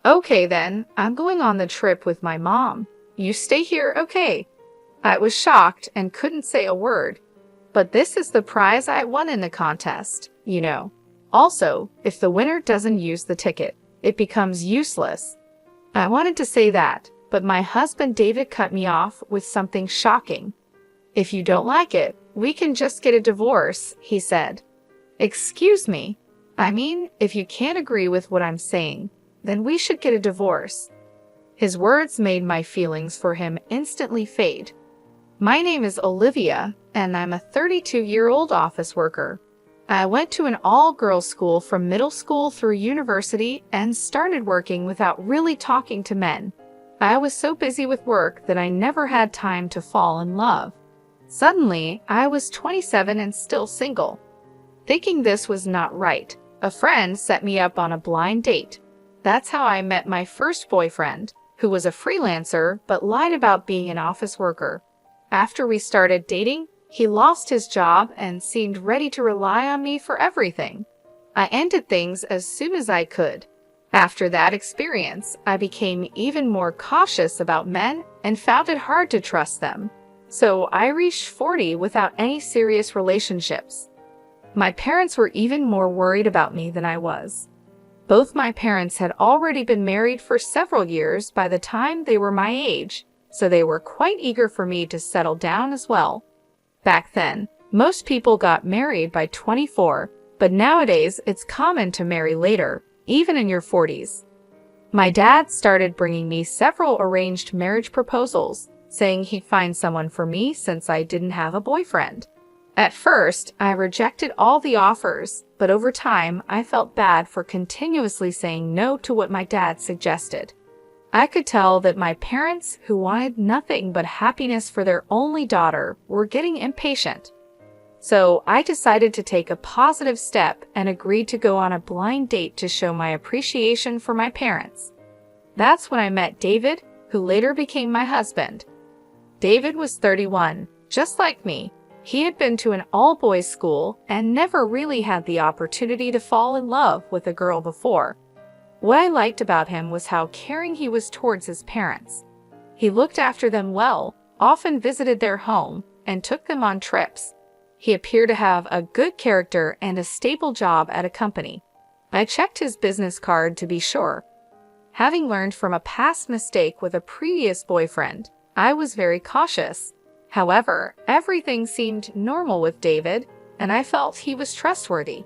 Okay then, I'm going on the trip with my mom. You stay here, okay? I was shocked and couldn't say a word. But this is the prize I won in the contest, you know. Also, if the winner doesn't use the ticket, it becomes useless. I wanted to say that, but my husband David cut me off with something shocking. If you don't like it, we can just get a divorce, he said. Excuse me. I mean, if you can't agree with what I'm saying, then we should get a divorce. His words made my feelings for him instantly fade. My name is Olivia, and I'm a 32-year-old office worker. I went to an all-girls school from middle school through university and started working without really talking to men. I was so busy with work that I never had time to fall in love. Suddenly, I was 27 and still single. Thinking this was not right, a friend set me up on a blind date. That's how I met my first boyfriend, who was a freelancer but lied about being an office worker. After we started dating, he lost his job and seemed ready to rely on me for everything. I ended things as soon as I could. After that experience, I became even more cautious about men and found it hard to trust them. So I reached 40 without any serious relationships. My parents were even more worried about me than I was. Both my parents had already been married for several years by the time they were my age, so they were quite eager for me to settle down as well. Back then, most people got married by 24, but nowadays it's common to marry later, even in your 40s. My dad started bringing me several arranged marriage proposals, saying he'd find someone for me since I didn't have a boyfriend. At first, I rejected all the offers, but over time, I felt bad for continuously saying no to what my dad suggested. I could tell that my parents, who wanted nothing but happiness for their only daughter, were getting impatient. So I decided to take a positive step and agreed to go on a blind date to show my appreciation for my parents. That's when I met David, who later became my husband. David was 31, just like me. He had been to an all-boys school and never really had the opportunity to fall in love with a girl before. What I liked about him was how caring he was towards his parents. He looked after them well, often visited their home, and took them on trips. He appeared to have a good character and a stable job at a company. I checked his business card to be sure. Having learned from a past mistake with a previous boyfriend, I was very cautious. However, everything seemed normal with David, and I felt he was trustworthy.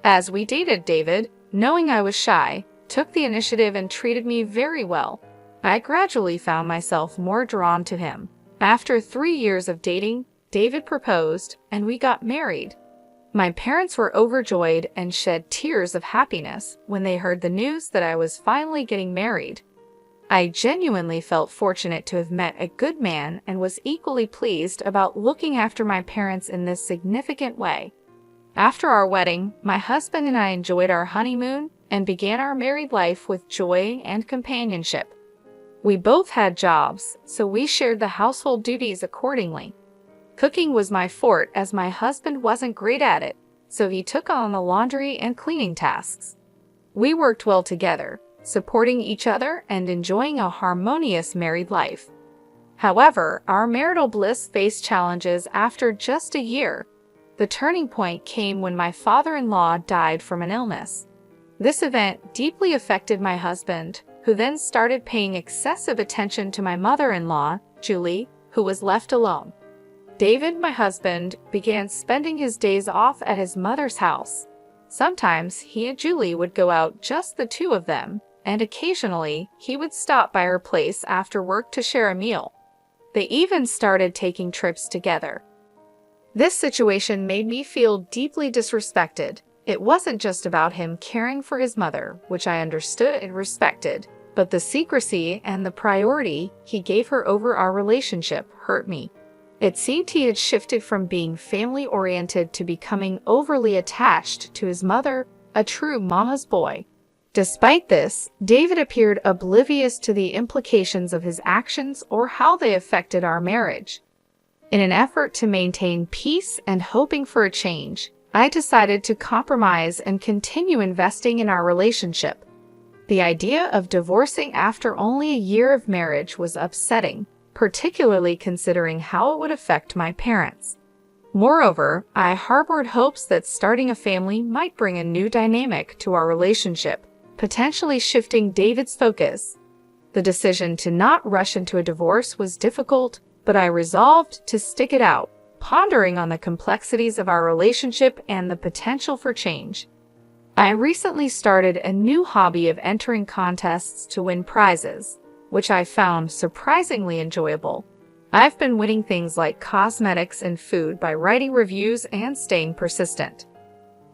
As we dated, David, knowing I was shy, took the initiative and treated me very well. I gradually found myself more drawn to him. After 3 years of dating, David proposed, and we got married. My parents were overjoyed and shed tears of happiness when they heard the news that I was finally getting married. I genuinely felt fortunate to have met a good man and was equally pleased about looking after my parents in this significant way. After our wedding, my husband and I enjoyed our honeymoon and began our married life with joy and companionship. We both had jobs, so we shared the household duties accordingly. Cooking was my forte as my husband wasn't great at it, so he took on the laundry and cleaning tasks. We worked well together, supporting each other and enjoying a harmonious married life. However, our marital bliss faced challenges after just a year. The turning point came when my father-in-law died from an illness. This event deeply affected my husband, who then started paying excessive attention to my mother-in-law, Julie, who was left alone. David, my husband, began spending his days off at his mother's house. Sometimes he and Julie would go out, just the two of them, and occasionally he would stop by her place after work to share a meal. They even started taking trips together. This situation made me feel deeply disrespected. It wasn't just about him caring for his mother, which I understood and respected, but the secrecy and the priority he gave her over our relationship hurt me. It seemed he had shifted from being family-oriented to becoming overly attached to his mother, a true mama's boy. Despite this, David appeared oblivious to the implications of his actions or how they affected our marriage. In an effort to maintain peace and hoping for a change, I decided to compromise and continue investing in our relationship. The idea of divorcing after only a year of marriage was upsetting, particularly considering how it would affect my parents. Moreover, I harbored hopes that starting a family might bring a new dynamic to our relationship, potentially shifting David's focus. The decision to not rush into a divorce was difficult, but I resolved to stick it out, pondering on the complexities of our relationship and the potential for change. I recently started a new hobby of entering contests to win prizes, which I found surprisingly enjoyable. I've been winning things like cosmetics and food by writing reviews and staying persistent.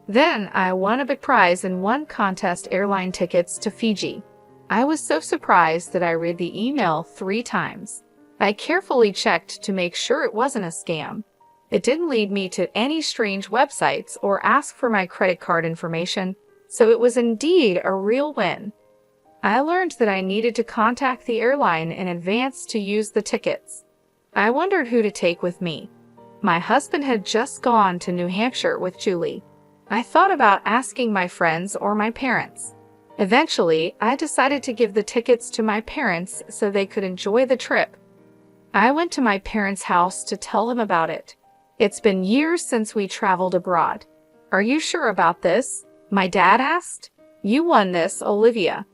Then I won a big prize in one contest: airline tickets to Fiji. I was so surprised that I read the email 3 times. I carefully checked to make sure it wasn't a scam. It didn't lead me to any strange websites or ask for my credit card information, so it was indeed a real win. I learned that I needed to contact the airline in advance to use the tickets. I wondered who to take with me. My husband had just gone to New Hampshire with Julie. I thought about asking my friends or my parents. Eventually, I decided to give the tickets to my parents so they could enjoy the trip. I went to my parents' house to tell them about it. It's been years since we traveled abroad. Are you sure about this? My dad asked. You won this, Olivia.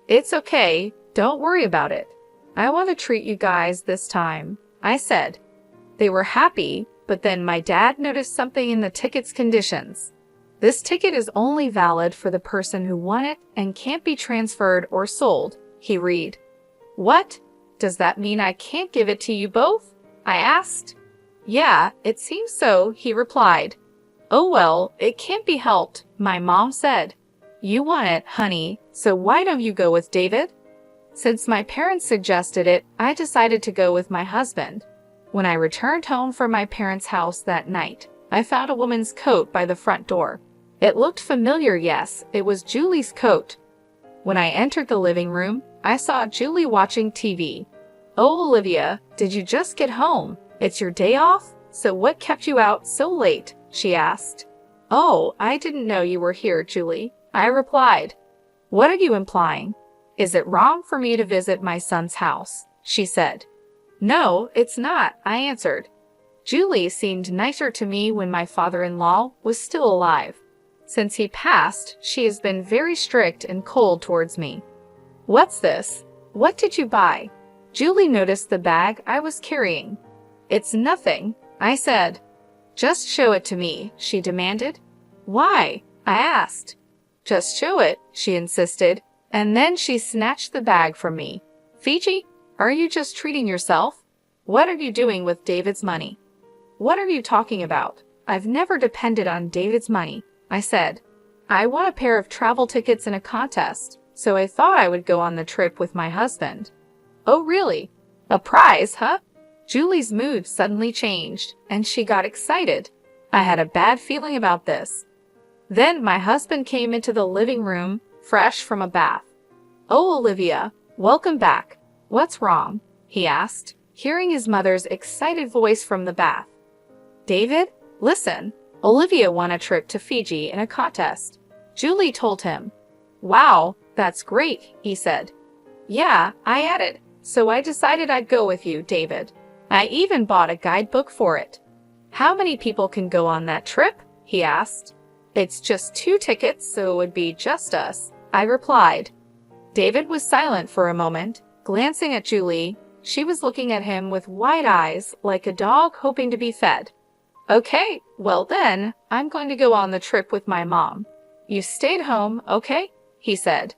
It's okay, don't worry about it. I want to treat you guys this time, I said. They were happy, but then my dad noticed something in the ticket's conditions. This ticket is only valid for the person who won it and can't be transferred or sold, he read. What? Does that mean I can't give it to you both? I asked. Yeah, it seems so, he replied. Oh well, it can't be helped, my mom said. You won it, honey, so why don't you go with David? Since my parents suggested it, I decided to go with my husband. When I returned home from my parents' house that night, I found a woman's coat by the front door. It looked familiar, yes, it was Julie's coat. When I entered the living room, I saw Julie watching TV. Oh, Olivia, did you just get home? It's your day off? So what kept you out so late? She asked. Oh, I didn't know you were here, Julie, I replied. What are you implying? Is it wrong for me to visit my son's house? She said. No, it's not, I answered. Julie seemed nicer to me when my father-in-law was still alive. Since he passed, she has been very strict and cold towards me. What's this? What did you buy? Julie noticed the bag I was carrying. It's nothing, I said. Just show it to me, she demanded. Why? I asked. Just show it, she insisted, and then she snatched the bag from me. Fiji, are you just treating yourself? What are you doing with David's money? What are you talking about? I've never depended on David's money, I said. I won a pair of travel tickets in a contest, so I thought I would go on the trip with my husband. Oh, really? A prize, huh? Julie's mood suddenly changed, and she got excited. I had a bad feeling about this. Then my husband came into the living room, fresh from a bath. Oh, Olivia, welcome back. What's wrong? He asked, hearing his mother's excited voice from the bath. David, listen. Olivia won a trip to Fiji in a contest. Julie told him. Wow, that's great, he said. Yeah, I added. So I decided I'd go with you, David. I even bought a guidebook for it. How many people can go on that trip? He asked. It's just 2 tickets, so it would be just us, I replied. David was silent for a moment, glancing at Julie. She was looking at him with wide eyes, like a dog hoping to be fed. Okay, well then, I'm going to go on the trip with my mom. You stayed home, okay? He said.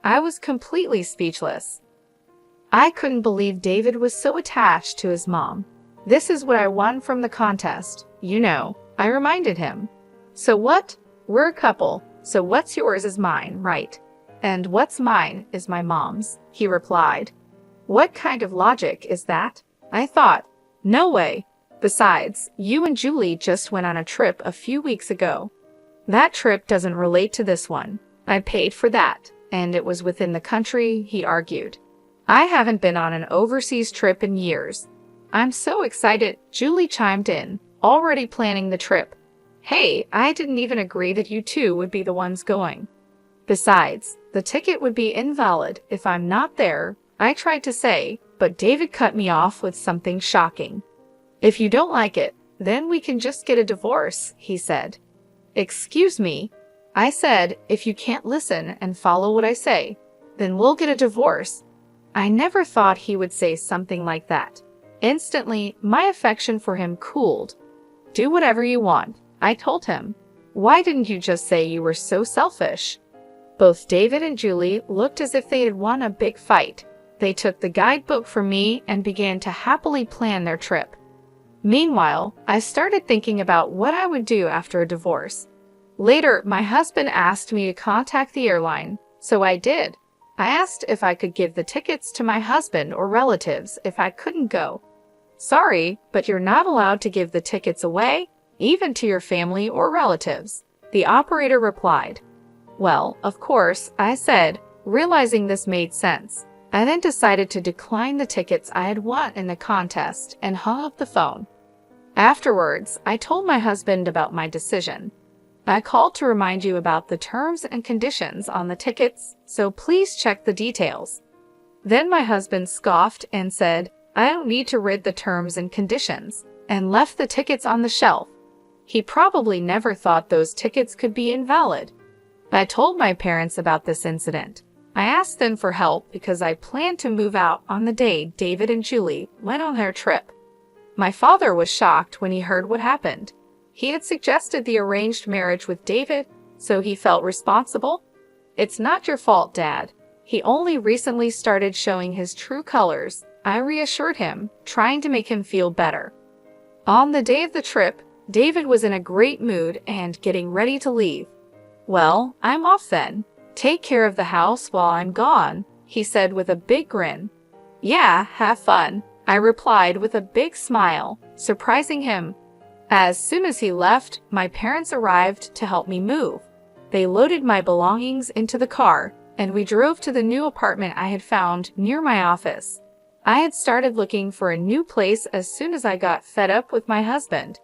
I was completely speechless. I couldn't believe David was so attached to his mom. This is what I won from the contest, you know, I reminded him. So what? We're a couple, so what's yours is mine, right? And what's mine is my mom's, he replied. What kind of logic is that? I thought. No way. Besides, you and Julie just went on a trip a few weeks ago. That trip doesn't relate to this one. I paid for that, and it was within the country, he argued. I haven't been on an overseas trip in years. I'm so excited, Julie chimed in, already planning the trip. Hey, I didn't even agree that you two would be the ones going. Besides, the ticket would be invalid if I'm not there, I tried to say, but David cut me off with something shocking. If you don't like it, then we can just get a divorce, he said. Excuse me, I said, if you can't listen and follow what I say, then we'll get a divorce. I never thought he would say something like that. Instantly, my affection for him cooled. Do whatever you want, I told him. Why didn't you just say you were so selfish? Both David and Julie looked as if they had won a big fight. They took the guidebook from me and began to happily plan their trip. Meanwhile, I started thinking about what I would do after a divorce. Later, my husband asked me to contact the airline, so I did. I asked if I could give the tickets to my husband or relatives if I couldn't go. Sorry, but you're not allowed to give the tickets away, even to your family or relatives, the operator replied. Well, of course, I said, realizing this made sense. I then decided to decline the tickets I had won in the contest and hung up the phone. Afterwards, I told my husband about my decision. I called to remind you about the terms and conditions on the tickets, so please check the details. Then my husband scoffed and said, I don't need to read the terms and conditions, and left the tickets on the shelf. He probably never thought those tickets could be invalid. I told my parents about this incident. I asked them for help because I planned to move out on the day David and Julie went on their trip. My father was shocked when he heard what happened. He had suggested the arranged marriage with David, so he felt responsible. It's not your fault, Dad. He only recently started showing his true colors, I reassured him, trying to make him feel better. On the day of the trip, David was in a great mood and getting ready to leave. Well, I'm off then. Take care of the house while I'm gone, he said with a big grin. Yeah, have fun, I replied with a big smile, surprising him. As soon as he left, my parents arrived to help me move. They loaded my belongings into the car, and we drove to the new apartment I had found near my office. I had started looking for a new place as soon as I got fed up with my husband.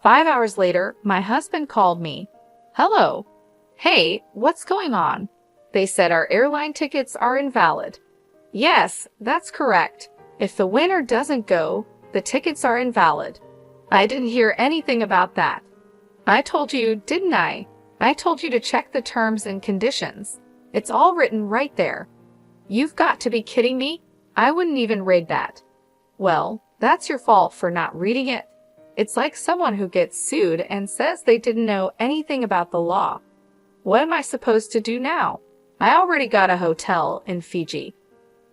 5 hours later, my husband called me. Hello. Hey, what's going on? They said our airline tickets are invalid. Yes, that's correct. If the winner doesn't go, the tickets are invalid. I didn't hear anything about that. I told you, didn't I? I told you to check the terms and conditions. It's all written right there. You've got to be kidding me. I wouldn't even read that. Well, that's your fault for not reading it. It's like someone who gets sued and says they didn't know anything about the law. What am I supposed to do now? I already got a hotel in Fiji.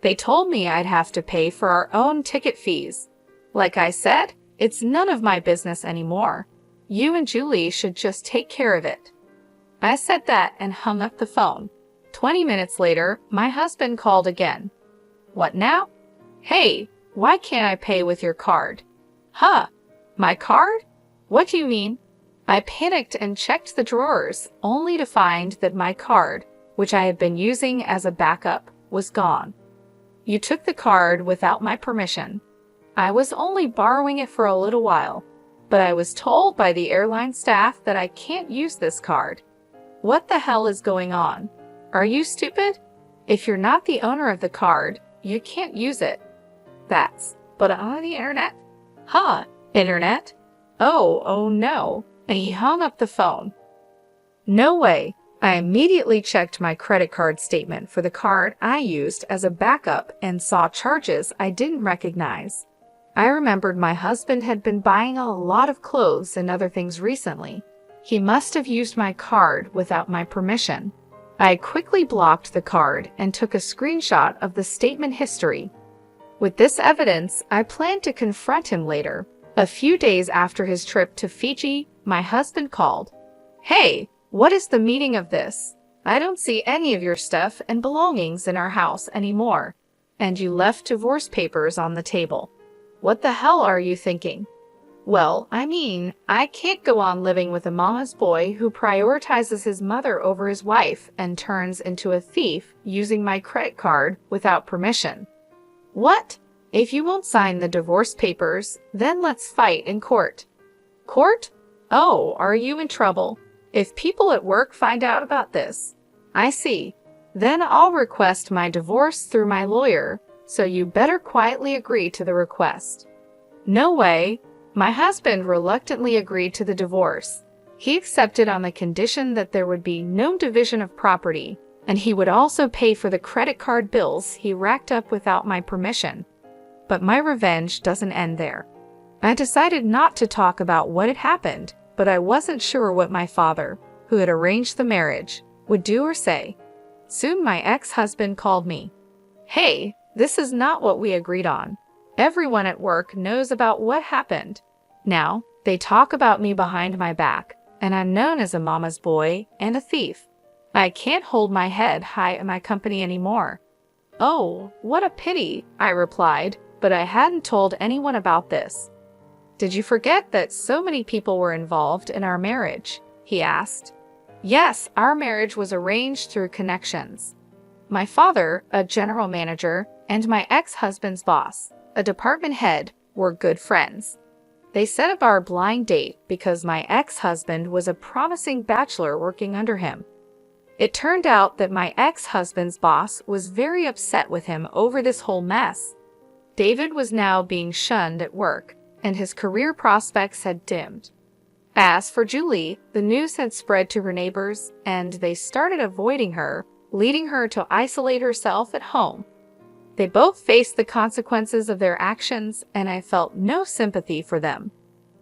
They told me I'd have to pay for our own ticket fees. Like I said, it's none of my business anymore. You and Julie should just take care of it. I said that and hung up the phone. 20 minutes later, my husband called again. What now? Hey, why can't I pay with your card? Huh? My card? What do you mean? I panicked and checked the drawers, only to find that my card, which I had been using as a backup, was gone. You took the card without my permission. I was only borrowing it for a little while, but I was told by the airline staff that I can't use this card. What the hell is going on? Are you stupid? If you're not the owner of the card, you can't use it. But on the internet? Huh, internet? Oh no. And he hung up the phone. No way. I immediately checked my credit card statement for the card I used as a backup and saw charges I didn't recognize. I remembered my husband had been buying a lot of clothes and other things recently. He must have used my card without my permission. I quickly blocked the card and took a screenshot of the statement history. With this evidence, I planned to confront him later. A few days after his trip to Fiji, my husband called. Hey, what is the meaning of this? I don't see any of your stuff and belongings in our house anymore. And you left divorce papers on the table. What the hell are you thinking? Well, I can't go on living with a mama's boy who prioritizes his mother over his wife and turns into a thief using my credit card without permission. What? If you won't sign the divorce papers, then let's fight in court. Court? Oh, are you in trouble? If people at work find out about this, I see. Then I'll request my divorce through my lawyer, so you better quietly agree to the request. No way. My husband reluctantly agreed to the divorce. He accepted on the condition that there would be no division of property, and he would also pay for the credit card bills he racked up without my permission. But my revenge doesn't end there. I decided not to talk about what had happened, but I wasn't sure what my father, who had arranged the marriage, would do or say. Soon my ex-husband called me. Hey, this is not what we agreed on. Everyone at work knows about what happened. Now, they talk about me behind my back, and I'm known as a mama's boy and a thief. I can't hold my head high in my company anymore. Oh, what a pity, I replied, but I hadn't told anyone about this. Did you forget that so many people were involved in our marriage? He asked. Yes, our marriage was arranged through connections. My father, a general manager, and my ex-husband's boss, a department head, were good friends. They set up our blind date because my ex-husband was a promising bachelor working under him. It turned out that my ex-husband's boss was very upset with him over this whole mess. David was now being shunned at work, and his career prospects had dimmed. As for Julie, the news had spread to her neighbors, and they started avoiding her, leading her to isolate herself at home. They both faced the consequences of their actions, and I felt no sympathy for them.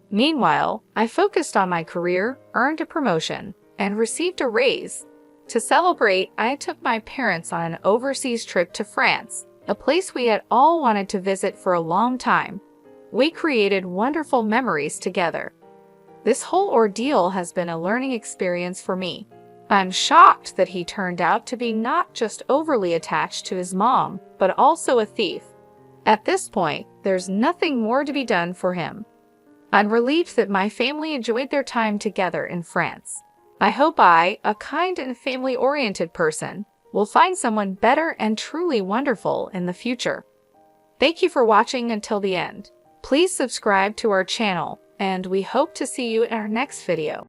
Meanwhile, I focused on my career, earned a promotion, and received a raise. To celebrate, I took my parents on an overseas trip to France, a place we had all wanted to visit for a long time. We created wonderful memories together. This whole ordeal has been a learning experience for me. I'm shocked that he turned out to be not just overly attached to his mom, but also a thief. At this point, there's nothing more to be done for him. I'm relieved that my family enjoyed their time together in France. I hope I, a kind and family-oriented person, will find someone better and truly wonderful in the future. Thank you for watching until the end. Please subscribe to our channel, and we hope to see you in our next video.